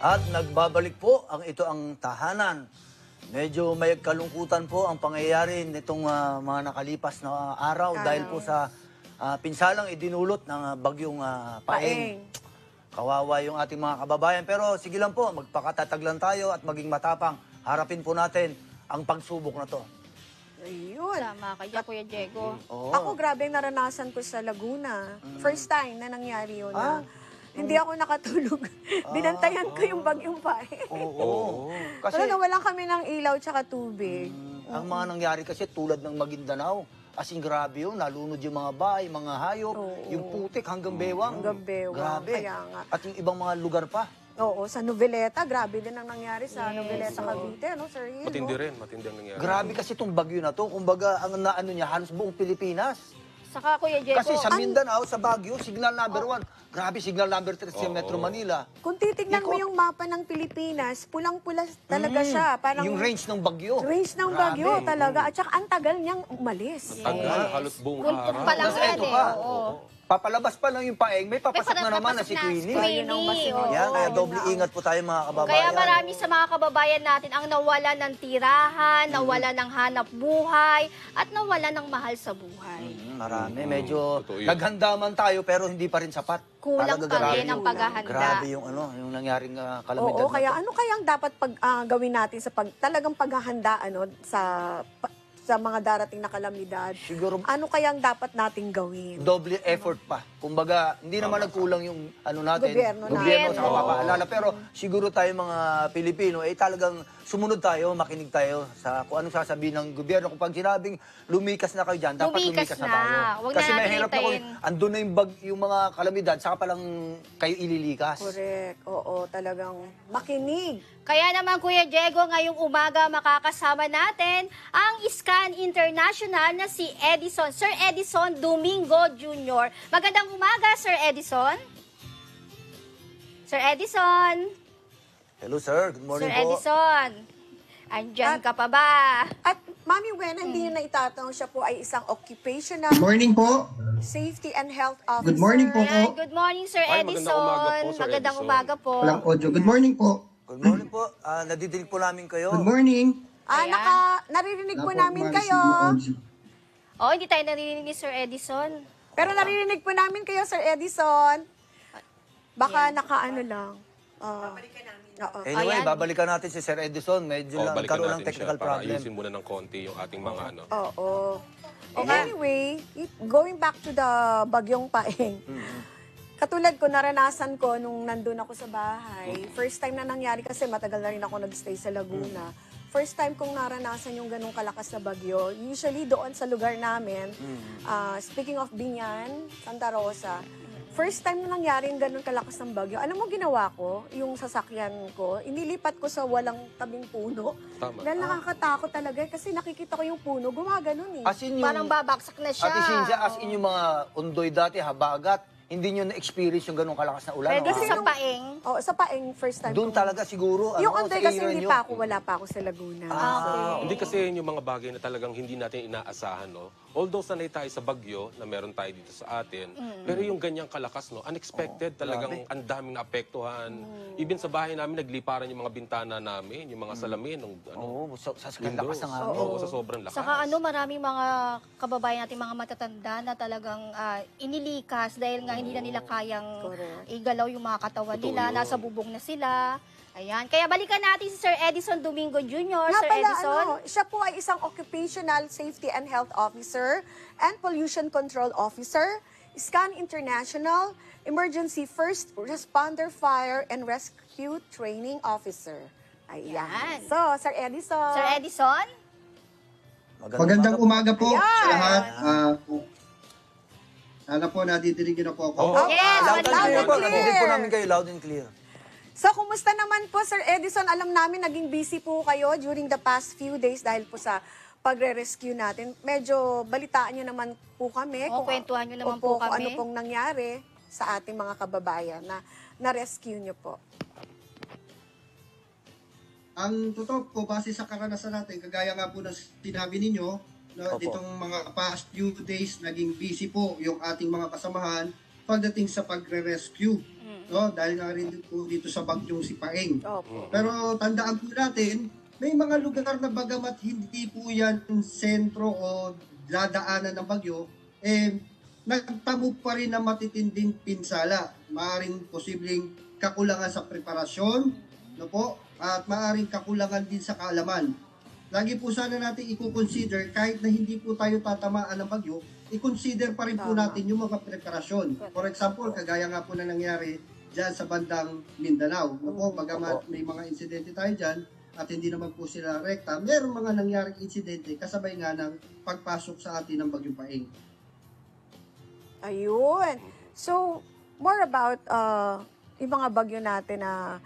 At nagbabalik po ito ang tahanan. Medyo may kalungkutan po ang pangyayari nitong mga nakalipas na araw dahil po sa pinsalang idinulot ng bagyong Paeng. Kawawa yung ating mga kababayan. Pero sige lang po, magpakatatag lang tayo at maging matapang. Harapin po natin ang pagsubok na to. Ayun. Tama kaya Kuya Diego. Oo. Ako, grabe yung naranasan ko sa Laguna. First time na nangyari yun. Hindi ako nakatulog. Binantayan ko yung bagyong Paeng. Oo. Kasi Kasi nawalan kami ng ilaw tsaka tubig. ang mga nangyari kasi tulad ng Maguindanao. As in, grabe yun. Nalunod yung mga bahay, mga hayop, yung putik hanggang bewang. Hanggang bewang, Grabe. kaya nga. At yung ibang mga lugar pa. Oo, sa Noveleta, grabe din ang nangyari sa Noveleta, Cavite, no, Sir Hill? Matindi rin, matindi ang nangyari. Grabe kasi itong bagyo na to. Kumbaga, ang naano niya, halos buong Pilipinas. Saka Kuya Diego, Kasi sa Mindanao, sa Baguio, signal number 1. Grabe, signal number 3 sa Metro Manila. Kung titignan mo Ikot. yung mapa ng Pilipinas, pulang-pula talaga siya. Parang Yung range ng bagyo. range ng Grabe. bagyo talaga. At saka ang tagal niyang umalis. Tagal, halos buong kuntot araw. pa lang Tapos yan eto eh. pa. Oo. Papalabas pa lang yung Paeng, may papasok na naman na si Queenie. Ayun ang masunod. Yan, kaya doble ingat po tayo mga kababayan. Kaya marami sa mga kababayan natin ang nawala ng tirahan, nawala ng hanap buhay, at nawala ng mahal sa buhay. Marami. Medyo Totoo yun. naghanda man tayo pero hindi pa rin sapat. Kulang Talaga pa grabe rin ang yung- paghahanda. Grabe yung yung nangyaring kalamidad Oo, kaya na to. ano kayang dapat gawin natin sa talagang paghahanda sa mga darating na kalamidad? Siguro Ano kayang dapat nating gawin? doble effort pa. Kumbaga, hindi naman nagkulang yung natin, Gobyerno sa papaalala. Pero siguro tayo mga Pilipino, talagang sumunod tayo, makinig tayo sa kung anong sasabihin ng gobyerno. Kung pag sinabing lumikas na kayo dyan, dapat Lumikas lumikas na na. tayo. Huwag Kasi na natin mahirap na kung hintayin. andun na yung mga kalamidad, saka palang kayo ililikas. Correct. Oo, talagang makinig. Kaya naman Kuya Diego, ngayong umaga makakasama natin ang Scan International na si Edison, Sir Edison Domingo Jr. Magandang umaga, Sir Edison. Sir Edison. Hello sir, good morning Sir po. Edison. Andyan ka pa ba? At Mami Wen, hindi yun na itatanong, siya po ay isang occupational Good morning po. safety and health officer. Good morning po. Ayan, good morning, Sir Ay, Edison. magandang umaga po, Sir Magandang Edison. umaga po. Walang audio. Good morning po. Good morning po. Nadidinig po namin kayo. Good morning. Ayan. Naririnig po Wala namin umalis kayo. yung audio. Oh, hindi tayo narinig ni Sir Edison. Pero naririnig po namin kayo, Sir Edison. Baka nakaano lang. Babalikan namin. Oo. Anyway, Ayan. babalikan natin si Sir Edison. Medyo lang Balikan karoon ng natin technical siya para problem. ayusin muna ng konti yung ating mga ano. Oo. Anyway, going back to the Bagyong Paeng. Katulad ko, naranasan ko nung nandun ako sa bahay. First time na nangyari kasi matagal na rin ako nagstay sa Laguna. First time kong naranasan yung ganung kalakas na bagyo. Usually doon sa lugar namin, speaking of Binyan, Santa Rosa, first time na nangyari yung ganun kalakas ng bagyo, alam mo ginawa ko, yung sasakyan ko, inilipat ko sa walang tabing puno. Tama. Dahil nakakatakot talaga kasi nakikita ko yung puno, gumaganon eh. As in yung, Parang babaksak na siya. Ate Cynthia, as in yung mga undoy dati, habagat, hindi nyo na-experience yung ganong kalakas na ulan. Pwede no? sa paeng. Oh, sa Paeng, first time Doon ko. talaga siguro, Yung sa Ondoy kasi area hindi nyo. pa ako, wala pa ako sa Laguna. Hindi kasi yun yung mga bagay na talagang hindi natin inaasahan, no? Although sanay tayo sa bagyo na meron tayo dito sa atin, pero yung ganyang kalakas, no? Unexpected, talagang ang daming naapektuhan. Even sa bahay namin, nagliparan yung mga bintana namin, yung mga salamin, ng Oo, sa windows. lakas ng hangin. Oo, sa sobrang lakas. Saka maraming mga kababayan natin, mga matatanda na talagang inilikas dahil nga hindi na nila kayang Correct. igalaw yung mga katawan Totoo nila, yun. nasa bubong na sila. Ayan. Kaya balikan natin si Sir Edison Domingo Jr. Nga Sir pala, Edison. siya po ay isang Occupational Safety and Health Officer and Pollution Control Officer, Scan International, Emergency First Responder Fire and Rescue Training Officer. Ayan. Yan. So, Sir Edison. Sir Edison. Magandang umaga po Ayan. sa lahat. Sana po nadidinig niyo na po ako. Oo. Yes, Loud and loud clear and po. clear. Nadidig po namin kayo, loud and clear. So, kumusta naman po, Sir Edison? Alam namin, naging busy po kayo during the past few days dahil po sa pagre-rescue natin. Medyo balitaan nyo naman po kami. Oo, kwentuhan nyo naman Opo, po kung kami. ano pong nangyari sa ating mga kababayan na na-rescue nyo po. Ang totoo po, base sa karanasan natin, kagaya nga po na sinabi ninyo, na Opo. ditong mga past few days, naging busy po yung ating mga kasamahan pagdating sa pagre-rescue. no? Dahil nga rin po dito sa bagyong si Paeng. Opo. Pero tandaan po natin, may mga lugar na bagamat hindi po yan sentro o dadaanan ng bagyo, nagtamo pa rin na matitinding pinsala. Maaring posibleng kakulangan sa preparasyon, no po, at maaring kakulangan din sa kaalaman. Lagi po sana natin i-consider, kahit na hindi po tayo tatamaan ng bagyo, i-consider pa rin po natin yung mga preparasyon. For example, kagaya nga po na nangyari dyan sa bandang Mindanao. No po, bagamat may mga insidente tayo dyan, at hindi naman po sila rekta, meron mga nangyaring insidente kasabay nga ng pagpasok sa atin ng bagyong Paeng. Ayun. So, more about yung mga bagyo natin na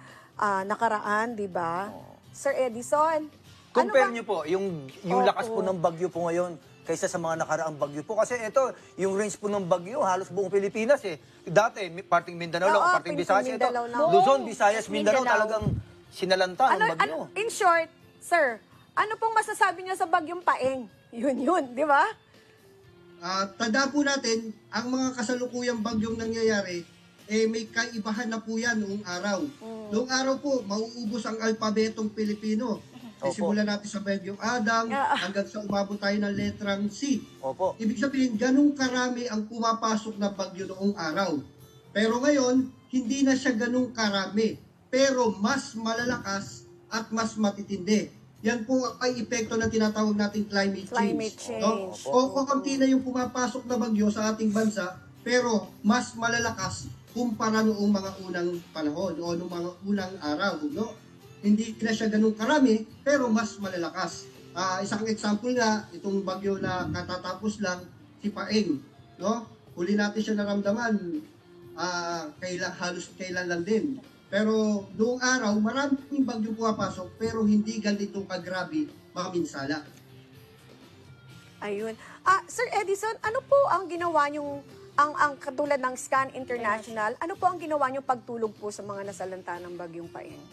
nakaraan, di ba? Sir Edison, Compare ano ba? nyo po, yung lakas po ng bagyo po ngayon kaysa sa mga nakaraang bagyo po. Kasi ito, yung range po ng bagyo, halos buong Pilipinas eh. Dati, parting Mindanao lang, Oo, parting Visayas. Ito, Mindanao lang. Luzon, Visayas, Mindanao, Mindanao. talagang sinalanta ang bagyo. in short, sir, ano pong masasabi niyo sa bagyong Paeng? Yun, di ba? Tandaan po natin, ang mga kasalukuyang bagyong nangyayari, may kaibahan na po yan noong araw. Noong araw po, mauubos ang alpabetong Pilipino. Simulan natin sa bagyong Adang, hanggang sa umabot tayo ng letrang C. Opo. Ibig sabihin, ganun karami ang pumapasok na bagyo noong araw. Pero ngayon, hindi na siya ganun karami. Pero mas malalakas at mas matitindi. Yan po ay epekto ng tinatawag nating climate change. Climate change. No? O kaunti na yung pumapasok na bagyo sa ating bansa, pero mas malalakas kumpara noong mga unang panahon o noong mga unang araw. No? Hindi na siya ganun karami, pero mas malalakas. Isang example nga, itong bagyo na katatapos lang, si Paeng. No? Huli natin siya naramdaman, halos kailan lang din. Pero noong araw, maraming bagyo pumapasok, pero hindi ganito kagrabe mga minsala. Ayun. Sir Edison, ano po ang ginawa niyong, ang katulad ng Scan International, ano po ang ginawa niyong pagtulog po sa mga nasalanta ng bagyong Paeng?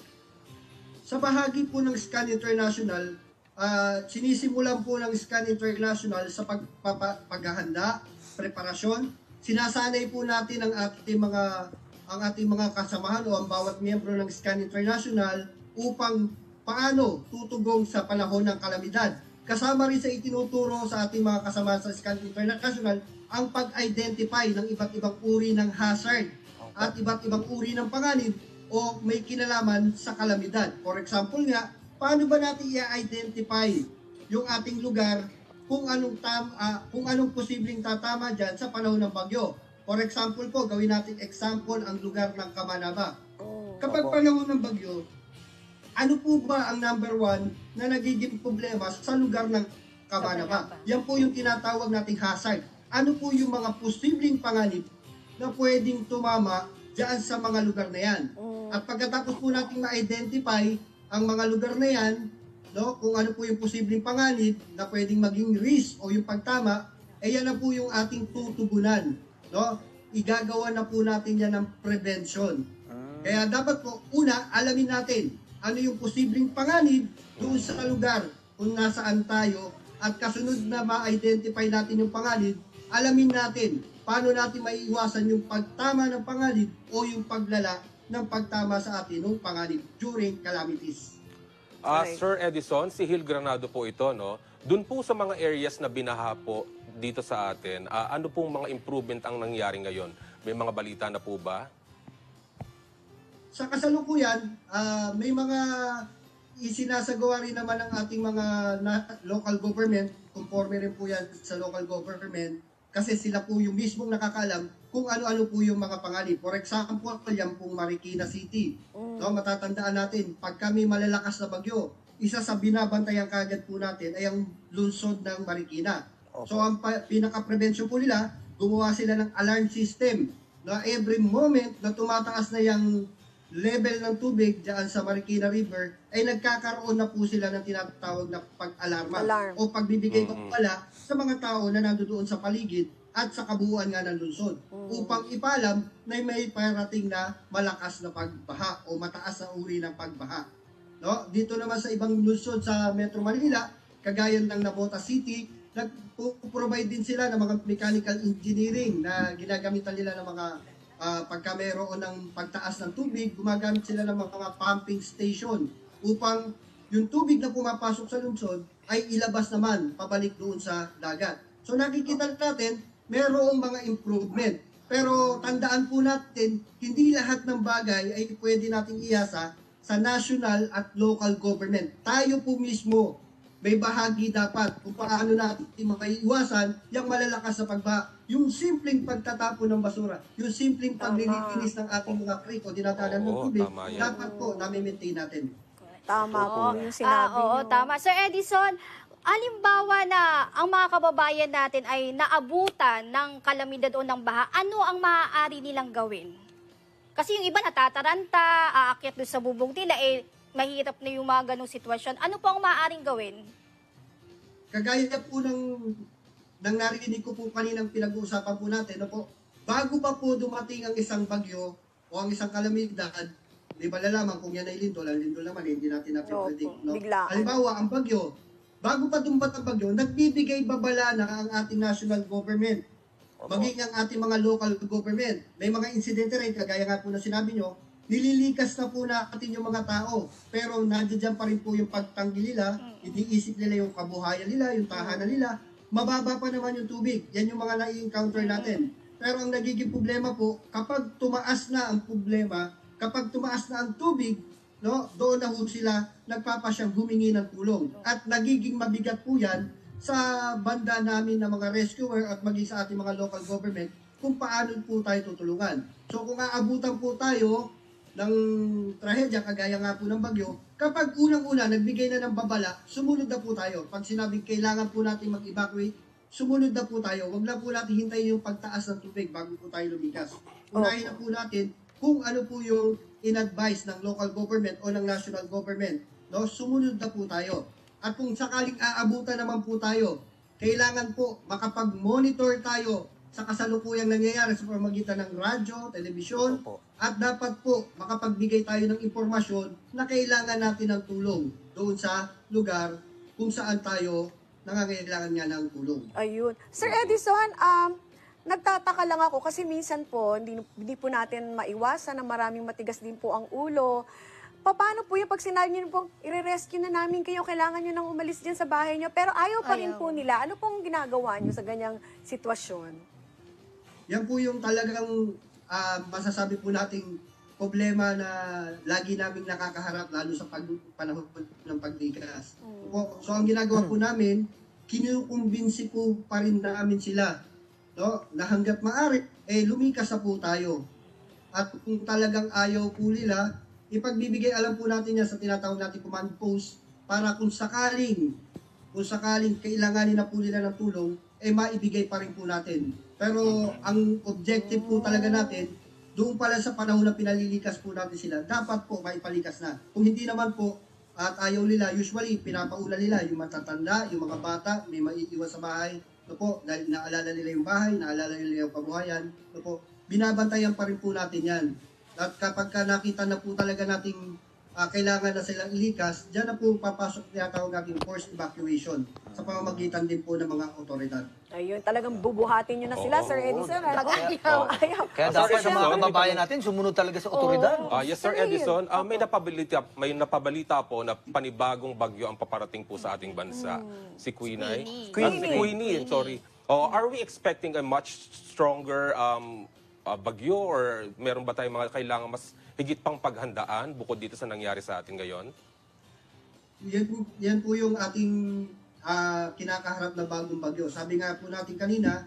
Sa bahagi po ng Scan International, sinisimulan po ng Scan International sa paghahanda, preparasyon. Sinasanay po natin ang ating mga kasamahan o ang bawat miyembro ng Scan International upang paano tutugong sa panahon ng kalamidad. Kasama rin sa itinuturo sa ating mga kasamahan sa Scan International ang pag-identify ng iba't ibang uri ng hazard at iba't ibang uri ng panganib o may kinalaman sa kalamidad. For example nga, paano ba natin i-identify yung ating lugar kung anong posibleng tatama dyan sa panahon ng bagyo? For example po, gawin natin example ang lugar ng Kamanaba. Kapag panahon ng bagyo, ano po ba ang number one na nagiging problema sa lugar ng Kamanaba? Yan po yung tinatawag nating hazard. Ano po yung mga posibleng panganib na pwedeng tumama dyan sa mga lugar na yan? At pagkatapos po natin ma-identify ang mga lugar na yan, no, kung ano po yung posibleng panganib na pwedeng maging risk o yung pagtama, yan na po yung ating tutugunan. No? Igagawa na po natin yan ng prevention. Kaya dapat po, una, alamin natin ano yung posibleng panganib doon sa lugar kung nasaan tayo at kasunod na ma-identify natin yung panganib, alamin natin paano natin maiiwasan yung pagtama ng panganib o yung paglala ng pagtama sa atin ng panganib during calamities. Sir Edison, si Hil Granado po ito, no? Doon po sa mga areas na binaha po dito sa atin, ano pong mga improvement ang nangyari ngayon? May mga balita na po ba? Sa kasalukuyan, may mga isinasagawa rin naman ng ating mga local government, conforme rin po yan sa local government, kasi sila po yung mismong nakakaalam kung ano-ano po yung mga panganib. For example, yan pong Marikina City. No, matatandaan natin, pag kami malalakas na bagyo, isa sa binabantayan kagad po natin ay ang lungsod ng Marikina. So ang pinaka-prevention po nila, gumawa sila ng alarm system na every moment na tumataas na yung level ng tubig diyan sa Marikina River, ay nagkakaroon na po sila ng tinatawag na pag-alarma o pagbibigay ng pala sa mga tao na nandoon sa paligid at sa kabuuan nga ng lungsod upang ipalam na may parating na malakas na pagbaha o mataas na uri ng pagbaha. No? Dito naman sa ibang lungsod sa Metro Manila, kagaya ng Navotas City, nag-provide din sila ng mga mechanical engineering na ginagamitan nila ng mga pagka mayroon ng pagtaas ng tubig, gumagamit sila ng mga pumping station upang yung tubig na pumapasok sa lungsod ay ilabas naman pabalik doon sa dagat. So nakikita natin, mayroong mga improvement. Pero tandaan po natin, hindi lahat ng bagay ay pwede nating iasa sa national at local government. Tayo po mismo, may bahagi dapat kung paano natin maiiwasan yung malalakas na pagbaha. Yung simpleng pagtatapon ng basura, yung simpleng paglilinis ng ating mga creek o dinadanan ng Oo, tubig, tama yan. dapat po nami-maintain natin. Tama po yung sinabi Oo, niyo. tama. Sir Edison, halimbawa na ang mga kababayan natin ay naabutan ng kalamidad o ng baha, ano ang maaari nilang gawin? Kasi yung iba natataranta, aakyat doon sa bubong nila, mahirap na yung mga ganong sitwasyon. Ano po ang maaaring gawin? Kagaya po ng narinig ko po kaninang pinag-uusapan po natin, no po, bago pa po dumating ang isang bagyo o ang isang kalamidad, di ba lalaman kung yan ay lindol, ang lindol naman, hindi natin napipredict. No? biglaan. Halimbawa, ang bagyo, bago pa dumating ang bagyo, nagbibigay babala na ang ating national government, maging ang ating mga local government. May mga insidente rin, kagaya nga po na sinabi nyo, nililikas na po natin yung mga tao, pero nandiyan pa rin po yung pagtanggi nila, iniisip nila yung kabuhayan nila, yung tahanan nila, mababa pa naman yung tubig. Yan yung mga na-encounter natin. Pero ang nagiging problema po, kapag tumaas na ang problema, kapag tumaas na ang tubig, no, doon na po sila nagpapasyang humingi ng tulong. At nagiging mabigat po yan sa banda namin ng mga rescuer at maging sa ating mga local government kung paano po tayo tutulungan. So kung aabutan po tayo ng trahedya, kagaya nga po ng bagyo, kapag unang-una nagbigay na ng babala, sumunod na po tayo. Pag sinabing kailangan po natin mag-evacuate, sumunod na po tayo. Huwag na po natin hintayin yung pagtaas ng tubig bago po tayo lumikas. Unahin na po natin kung ano po yung in-advise ng local government o ng national government. No? Sumunod na po tayo. At kung sakaling aabutan naman po tayo, kailangan po makapag-monitor tayo sa kasalukuyang nangyayari sa pamamagitan ng radyo, telebisyon, at dapat po makapagbigay tayo ng impormasyon na kailangan natin ng tulong doon sa lugar kung saan tayo nangangailangan nga ng tulong. Ayun. Sir Edison, nagtataka lang ako kasi minsan po, hindi po natin maiwasan na maraming matigas din po ang ulo. Paano po yung pag sinabi nyo po, i-rescue na namin kayo, kailangan nyo nang umalis dyan sa bahay nyo, pero ayaw pa rin po nila. Ano pong ginagawa nyo sa ganyang sitwasyon? Yan po yung talagang masasabi po nating problema na lagi namin nakakaharap lalo sa panahon ng pagdikas. So ang ginagawa po namin, kinukumbinsi po pa rin namin sila, no, na hangga't maaari, lumikas na po tayo. At kung talagang ayaw po nila, ipagbibigay alam po natin yan sa tinatawag natin command post para kung sakaling kailanganin na po nila ng tulong, maibigay pa rin po natin. Pero ang objective po talaga natin, doon pala sa panahon na pinalilikas po natin sila, dapat po maipalikas na. Kung hindi naman po, at ayaw nila, usually pinapauna nila yung matatanda, yung mga bata, may maiiwan sa bahay, no po, naalala nila yung bahay, naalala nila yung kabuhayan, no po, binabantayan pa rin po natin yan. At kapag nakita na po talaga nating kailangan na silang ilikas, dyan na po papasok tinatawag natin forced evacuation sa pamamagitan din po ng mga otoridad. Ayun, talagang bubuhatin nyo na sila, Sir Edison. Ayaw. Kaya dapat sa mga Edison, kababayan natin, sumunod talaga sa otoridad. Yes, Sir Edison, may napabalita po na panibagong bagyo ang paparating po sa ating bansa. Si Queenie. Sorry. Are we expecting a much stronger bagyo or meron ba tayong mga kailangan mas higit pang paghandaan bukod dito sa nangyari sa atin ngayon? Yan po yung ating kinakaharap na bagong bagyo. Sabi nga po natin kanina,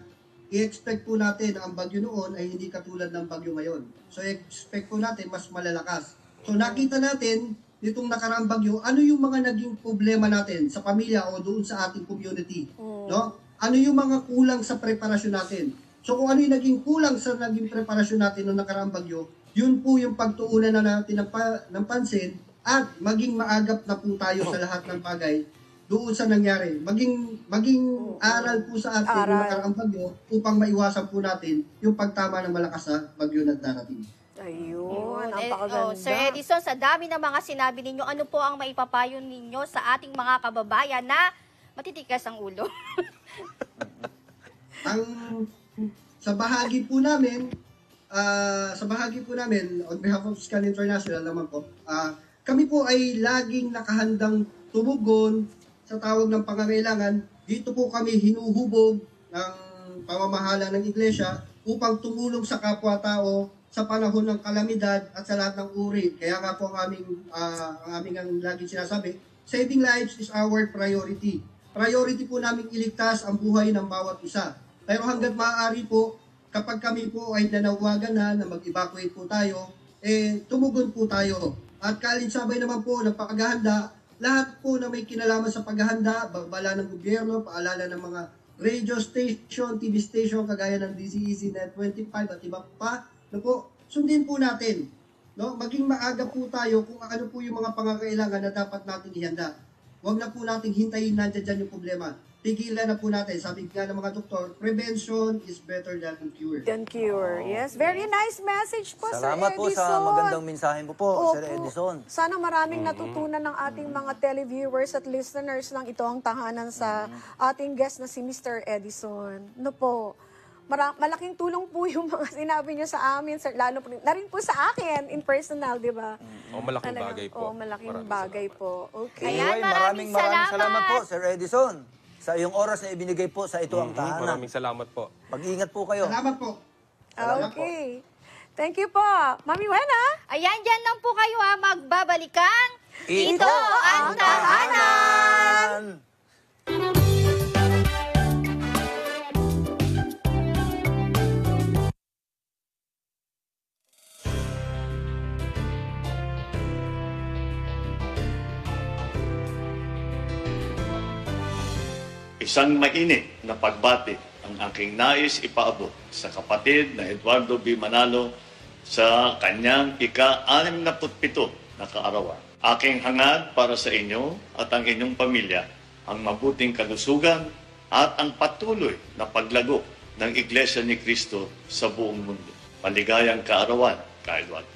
i-expect po natin na ang bagyo noon ay hindi katulad ng bagyo ngayon. So expect po natin mas malalakas. So nakita natin nitong nakaraang bagyo, ano yung mga naging problema natin sa pamilya o doon sa ating community. No? Ano yung mga kulang sa preparasyon natin. So kung ano yung naging kulang sa naging preparasyon natin noong nakaraang bagyo, yun po yung pagtuunan na natin ng pansin at maging maagap na po tayo sa lahat ng bagay doon sa nangyari. Maging aral po sa atin yung nakaraang bagyo upang maiwasan po natin yung pagtama ng malakas na bagyo na darating. Ayun, napakaganda. Sir Edison, sa dami ng mga sinabi ninyo, ano po ang maipapayo ninyo sa ating mga kababayan na matitigas ang ulo? Sa bahagi po namin, sa bahagi po namin, on behalf of Scan International naman po, kami po ay laging nakahandang tumugon sa tawag ng pangangailangan. Dito po kami hinuhubog ng pamamahala ng iglesia upang tumulong sa kapwa-tao sa panahon ng kalamidad at sa lahat ng uri. Kaya nga po ang aming laging sinasabi, saving lives is our priority. Priority po namin iligtas ang buhay ng bawat isa. Pero hanggat maaari po, kapag kami po ay nanawagan na mag-evacuate po tayo, tumugon po tayo. At kalinsabay naman po ng paghahanda, lahat po na may kinalaman sa paghahanda, babala ng gobyerno, paalala ng mga radio station, TV station, kagaya ng DZEZ Net 25 at iba pa, sundin po natin. No? Maging maaga po tayo kung ano po yung mga pangangailangan na dapat natin ihanda. Huwag na po natin hintayin nandiyan dyan yung problema. Tigilan na po natin. Sabi nga ng mga doktor, prevention is better than cure. Than cure. Yes, very nice message po, Salamat Sir po Edison. sa magandang mensahe mo po, Sir Opo. Edison. Sana maraming natutunan ng ating mga televiewers at listeners ng ito ang tahanan sa ating guest na si Mr. Edison. No po, malaking tulong po yung mga sinabi niyo sa amin, sir, lalo po, na rin po sa akin, in personal, di ba? Malaking Talagang- bagay po. malaking Maraming bagay salamat. po. Okay. Ayan, Anyway, maraming salamat po, salamat. Sir Edison, sa iyong oras na ibinigay po sa ito ang tahanan. Maraming salamat po. Mag-ingat po kayo. Salamat po. Okay. Thank you po. Mami Wena. Ayan, dyan lang po kayo ha, magbabalikan. Ito ang tahanan! Isang mainit na pagbati ang aking nais ipaabot sa kapatid na Eduardo B. Manalo sa kanyang ika-67 na kaarawan. Aking hangad para sa inyo at ang inyong pamilya ang mabuting kalusugan at ang patuloy na paglago ng Iglesia ni Cristo sa buong mundo. Maligayang kaarawan, Ka Eduardo.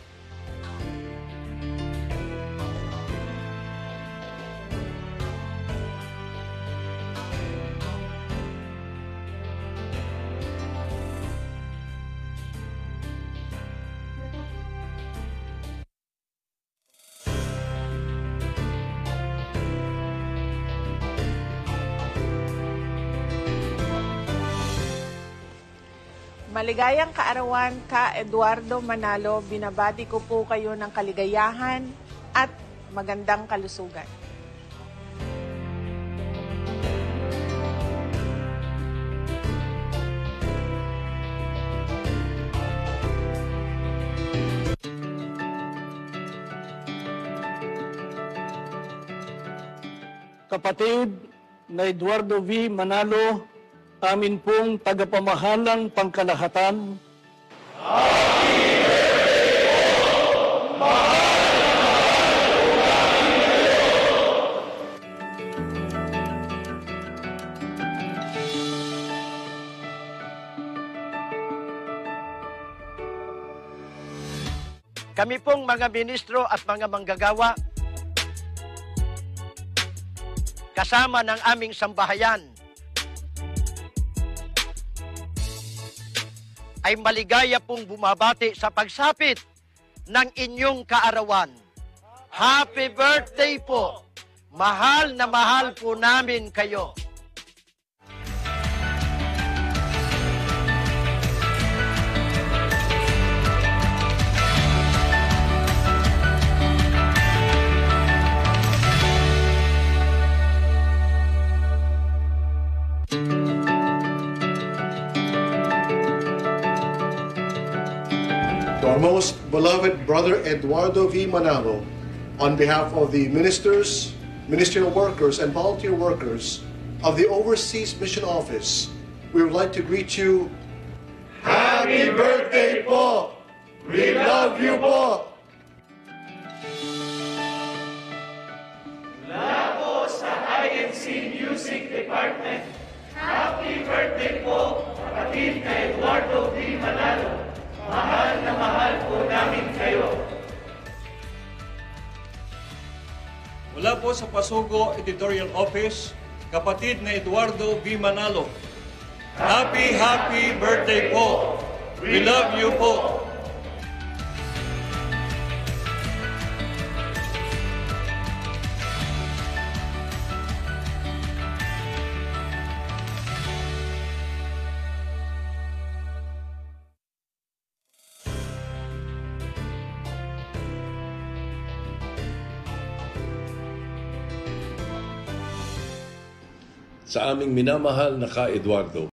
Maligayang kaarawan, Ka Eduardo Manalo. Binabati ko po kayo ng kaligayahan at magandang kalusugan. Kapatid na Eduardo V. Manalo, amin pong tagapamahalang pangkalahatan. Kami pong mga ministro at mga manggagawa, kasama ng aming sambahayan, ay maligaya pong bumabati sa pagsapit ng inyong kaarawan. Happy birthday po! Mahal na mahal po namin kayo. To our most beloved brother Eduardo V. Manalo, on behalf of the ministers, ministerial workers, and volunteer workers of the Overseas Mission Office, we would like to greet you. Happy birthday po! We love you po! Mula po sa Pasugo Editorial Office, kapatid na Eduardo V. Manalo. Happy birthday po! We love you po! sa aming minamahal na ka-Eduardo.